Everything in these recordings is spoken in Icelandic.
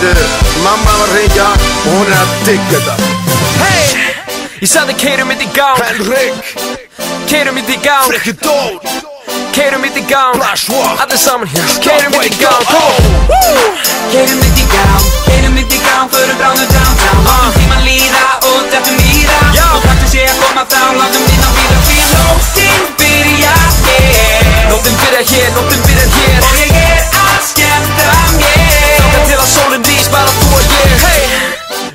Mamma var að hringja og hún að digga þetta. Hey, ég sagði keyrum mitt í gang. Henrik, Keyrum mitt í gang. Frikki Dól, Keyrum mitt í gang. Flashwalk, Allir saman hér. Keyrum mitt í gang. Keyrum mitt í gang, keyrum mitt í gang, förum bráðum downtown. Látum tíman líða og dettum í það. Og taktum sé að koma frá, látum innan bíla fyrir nóttin byrja hér. Nóttin byrjar hér, nóttin byrjar hér. Og ég að skemmta mér. Þangað til að sólin rís, bara þú og ég. Hey,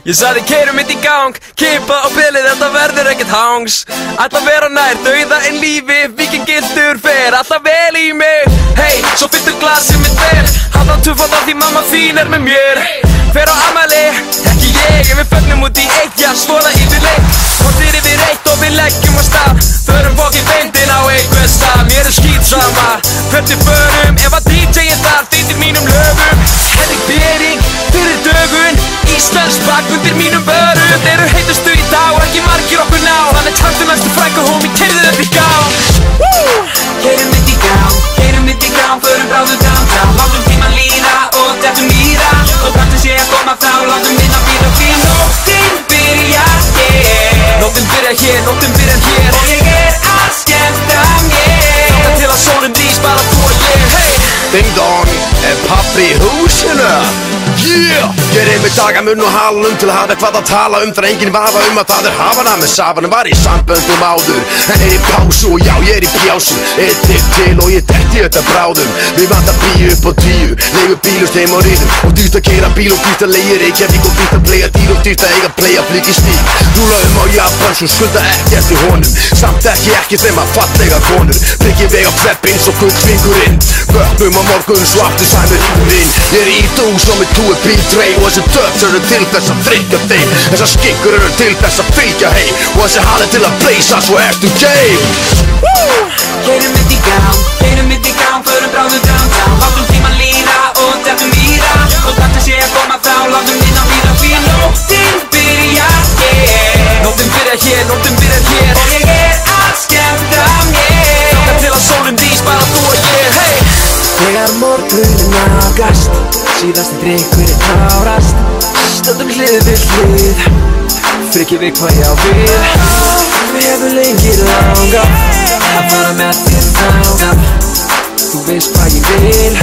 ég sagði keyrum mitt í gang. Kippa á bilið, þetta verður ekkert hangs. Ætla að vera nær, dauða en lífi. Víkingildur fer alltaf vel í mig. Hey, svo fylltu glasið mitt vel. Haldan tuffaldan því mamma þín með mér. Fer á afmæli, ekki ég. Við fögnum út í eitt, já, svona yfirleitt. Kortir yfir eitt og við leggjum á stað. Förum fokkin beindin á einhver stað. Mér skítsama, hvert við förum. Ef að DJ-in þar þýttir mínum lögum. Henrik Bering, fyrir dögun. Íslands bak undir mínum börum. Þeir eru heitustu í dag og ekki margir okkur ná. Þannig taktu næstu frænku, homie, keyrðu þetta í gang. Keyrum mitt í gang, keyrum mitt í gang, förum bráðum downtown. Látum tíman líða og dettum í það. Og taktum sé að koma frá, látum innan bíla fyrir nóttin byrja hér. Nóttin byrjar hér, nóttin byrjar hér. Og ég að skemmta mér. Þangað til að sólin rís, bara þú og ég. Hey, ding dong, pappi í húsinu. Yeah! Ég með dagamunn og halun til að hafa hvað að tala Það enginn vafa að það hafana Með safanum var í samböndum áður En í pásu og já, ég í pjásu Eitt til og ég detti þetta bráðum Við vantar bíu upp á 10 Leigu bílust heim á ríðum Og dýrt að keira bíl og dýrt að leigja Reykjavík Og dýrt að playa dýr og dýrt að eiga playa flík í stíl Rúlaðum á Japan svo skulda ekki eftir honum Samt ekki þeim að fallega konur Prikki veg á plepp eins og gullsvingurinn Vöknum á morgun svo aftur sæmur hringurinn Ég í dús og með túi bíldrei Og þessi döps eru til þess að þryggja þeim Þessar skikkur eru til þess að fylgja heim Og þessi hali til að bleysa svo ertu game Keyrum mitt í gang, keyrum mitt í gang, förum bráðum downtown. Látum tíman líða og dettum í það. Og taktum sé að koma frá, látum innan bíla fyrir nóttin byrja hér. nóttin byrjar hér, nóttin byrjar hér. Og ég að skemmta mér. Þangað til að sólin rís, bara þú og ég. Hey, Þegar morgunin nálgast, síðasti drykkurinn klárast. Stöndum hlið við hlið, Frikki við hvað ég á við. Við hefum lengi langað að fara með þér þangað. Þú veist hvað ég vil,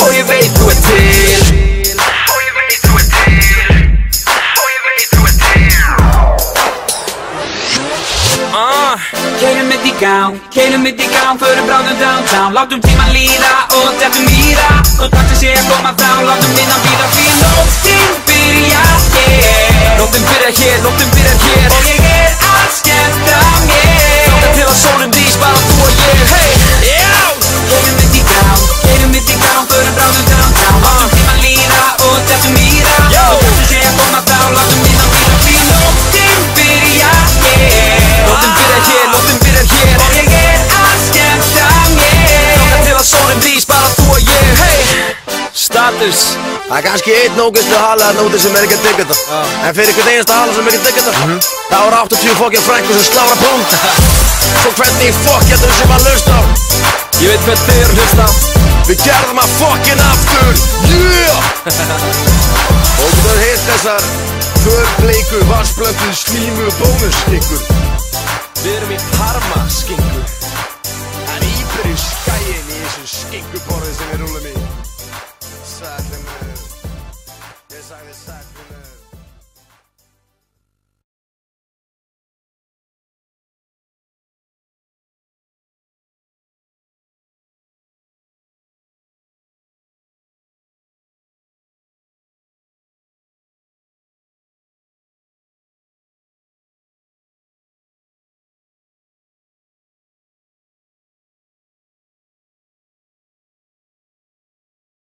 og ég veit þú til. Og ég veit þú til, og ég veit þú til. Keyrum mitt í gang, förum bráðum downtown. Látum tíman líða og dettum í það. Og taktum sé að koma frá, látum innan bíla fyrir nóttin byrja hér. nóttin byrjar hér, nóttin byrjar hér. Og ég að skemmta mér. Þangað til að sólin rís, bara þú og ég. Hey, yeah! Keyrum mitt í gang, förum bráðum downtown. Látum tíman líða og dettum í það. Og taktum sé að koma frá, látum innan bíla fyrir nóttin byrja hér. Nóttin byrjar hér, nóttin byrjar hér. Og ég að skemmta mér. Þangað til að sólin rís, bara þú og ég. Hey, status. Það kannski einn ógeðslu hala núti sem ekki að digga þetta En fyrir hvern einasta hala sem ekki að digga þetta Það voru 80 fokkin frængur sem slára punkt Svo hvernig fokk getur sem að hlusta á Ég veit hvað þið eru að hlusta á. Við gerðum að fokkin aftur Yeah! Og þú hefur heilt þessar Förbleiku, vassblöndu, slímu, bónusskikkur Við erum í Parma, skinkur. En íbyrði skæin í þessu skikkuborði sem við rúlum í